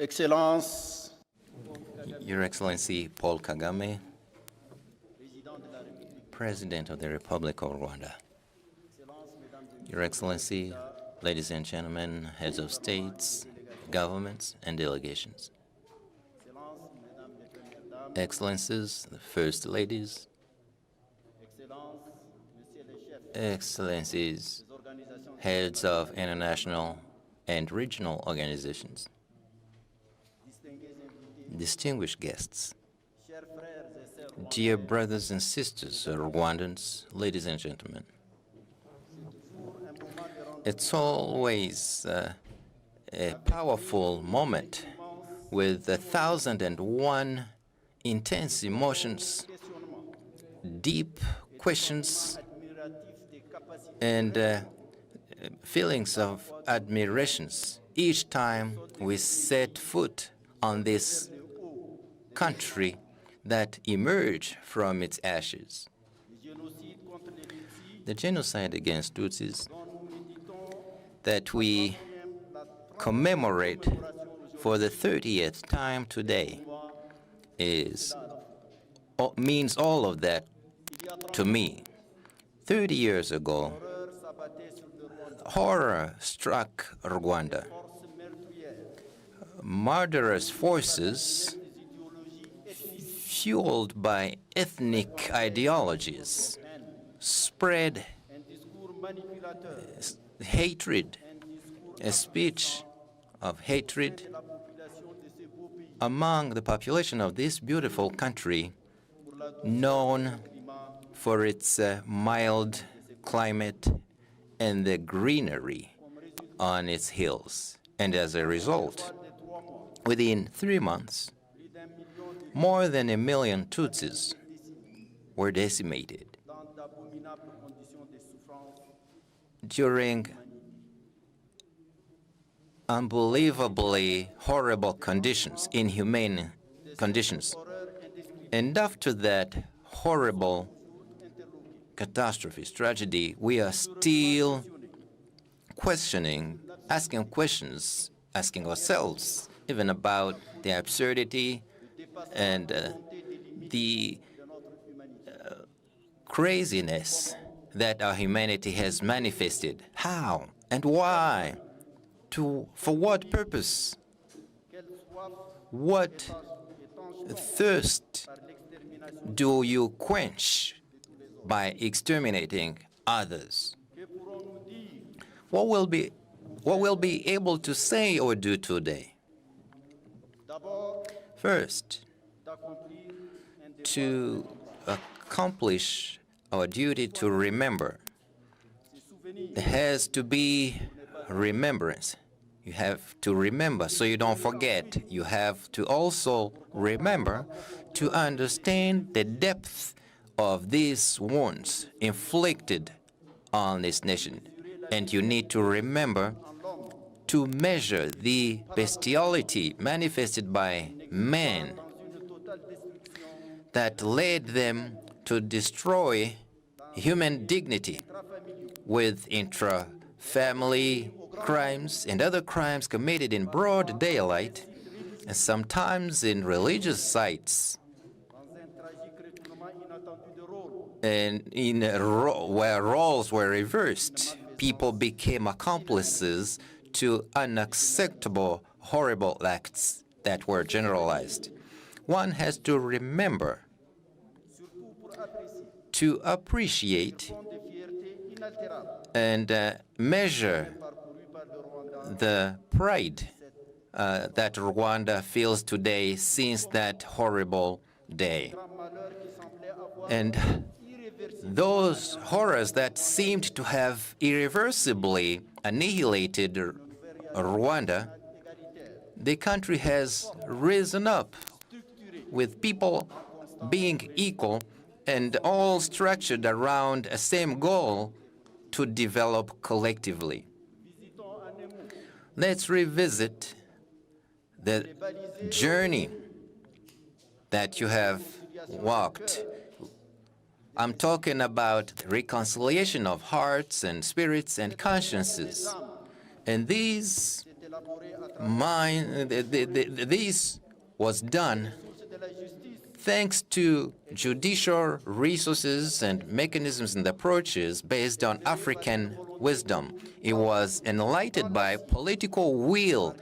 Excellences, Your Excellency Paul Kagame, President of the Republic of Rwanda. Your Excellency, ladies and gentlemen, heads of states, governments, and delegations. Excellencies, the First Ladies, Excellencies, heads of international and regional organizations, distinguished guests, dear brothers and sisters, Rwandans, ladies and gentlemen. It's always a powerful moment with 1,001 intense emotions, deep questions, and feelings of admirations each time we set foot on this country that emerged from its ashes. The genocide against Tutsis that we commemorate for the 30th time today means all of that to me. 30 years ago, horror struck Rwanda. Murderous forces fueled by ethnic ideologies spread hatred, a speech of hatred among the population of this beautiful country, known for its mild climate and the greenery on its hills. And as a result, within 3 months, more than 1 million Tutsis were decimated during unbelievably horrible conditions, inhumane conditions. And after that horrible catastrophe, tragedy, we are still questioning, asking questions, asking ourselves even about the absurdity and the craziness that our humanity has manifested. How and why? For what purpose? What thirst do you quench by exterminating others? What will be able to say or do today? First, to accomplish our duty to remember. There has to be remembrance. You have to remember so you don't forget. You have to also remember to understand the depth of these wounds inflicted on this nation. And you need to remember to measure the bestiality manifested by men that led them to destroy human dignity with intra-family crimes and other crimes committed in broad daylight, and sometimes in religious sites, and where roles were reversed. People became accomplices to unacceptable, horrible acts that were generalized. One has to remember to appreciate and measure the pride that Rwanda feels today since that horrible day. And those horrors that seemed to have irreversibly annihilated Rwanda, the country has risen up with people being equal and all structured around a same goal to develop collectively. Let's revisit the journey that you have walked. I'm talking about reconciliation of hearts and spirits and consciences. And these This was done thanks to judicial resources and mechanisms and approaches based on African wisdom. It was enlightened by political will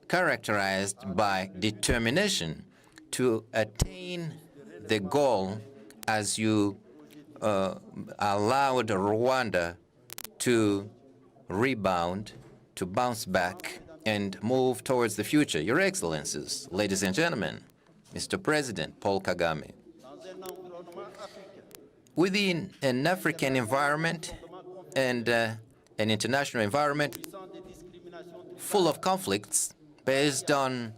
characterized by determination to attain the goal as you allowed Rwanda to rebound, to bounce back, and move towards the future. Your Excellencies, ladies and gentlemen, Mr. President Paul Kagame, within an African environment and an international environment full of conflicts based on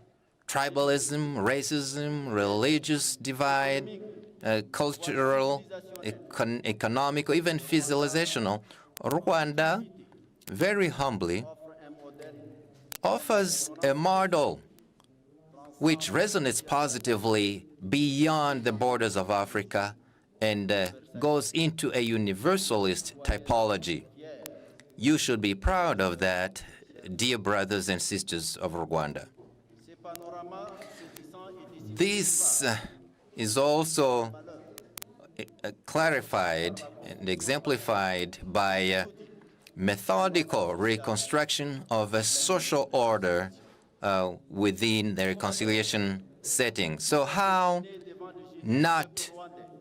tribalism, racism, religious divide, cultural, economic, even civilizational, Rwanda very humbly offers a model which resonates positively beyond the borders of Africa and goes into a universalist typology. You should be proud of that, dear brothers and sisters of Rwanda. This is also clarified and exemplified by methodical reconstruction of a social order within the reconciliation setting. So how not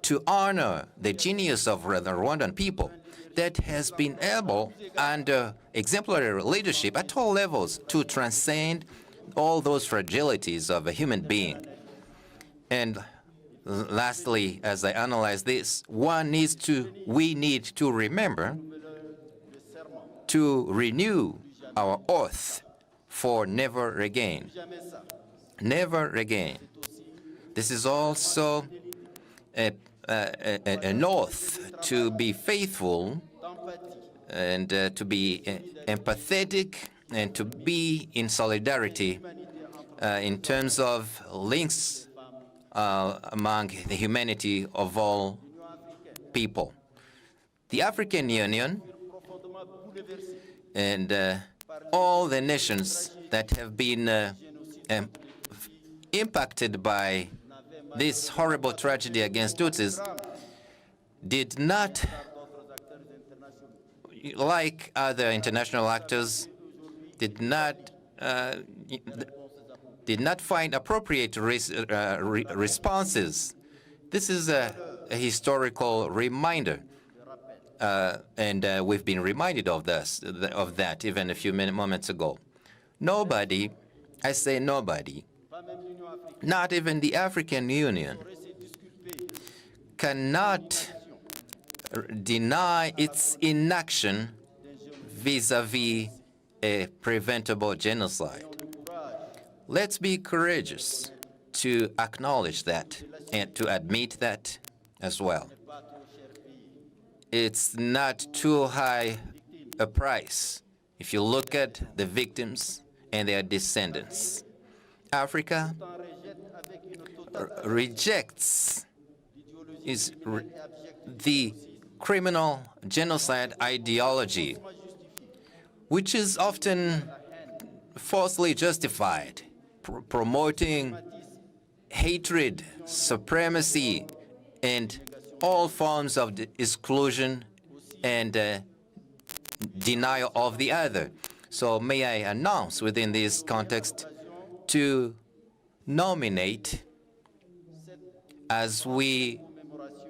to honor the genius of the Rwandan people that has been able, under exemplary leadership at all levels, to transcend all those fragilities of a human being. And lastly, as I analyze this, we need to remember to renew our oath for never again. Never again. This is also an oath to be faithful and to be empathetic and to be in solidarity in terms of links among the humanity of all people. The African Union and all the nations that have been impacted by this horrible tragedy against Tutsis did not, like other international actors, did not find appropriate responses. This is a historical reminder, and we've been reminded of that even a few moments ago. Nobody, I say nobody, not even the African Union, cannot deny its inaction vis-à-vis a preventable genocide. Let's be courageous to acknowledge that and to admit that as well. It's not too high a price if you look at the victims and their descendants. Africa rejects the criminal genocide ideology, which is often falsely justified, promoting hatred, supremacy, and all forms of exclusion and denial of the other. So may I announce within this context to nominate, as we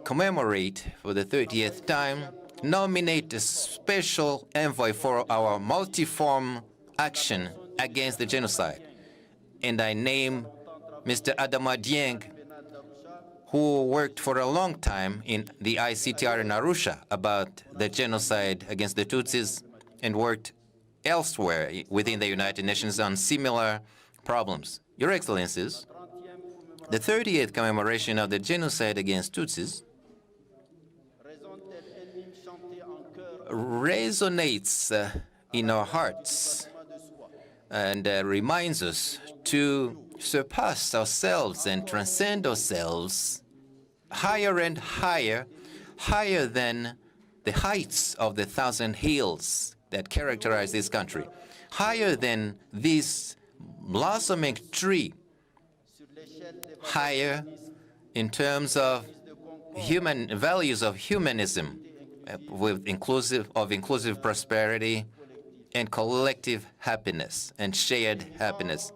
commemorate for the 30th time, nominate a special envoy for our multiform action against the genocide. And I name Mr. Adama Dieng, who worked for a long time in the ICTR in Arusha about the genocide against the Tutsis and worked elsewhere within the United Nations on similar problems. Your Excellencies, the 30th commemoration of the genocide against Tutsis resonates in our hearts and reminds us to surpass ourselves and transcend ourselves higher and higher, higher than the heights of the thousand hills that characterize this country, higher than this blossoming tree, higher in terms of human values of humanism, with inclusive prosperity and collective happiness and shared happiness.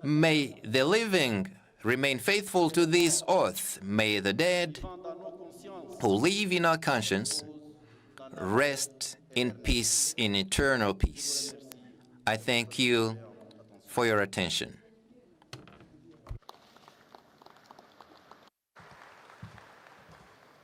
May the living remain faithful to this oath. May the dead who live in our conscience rest in peace, in eternal peace. I thank you for your attention.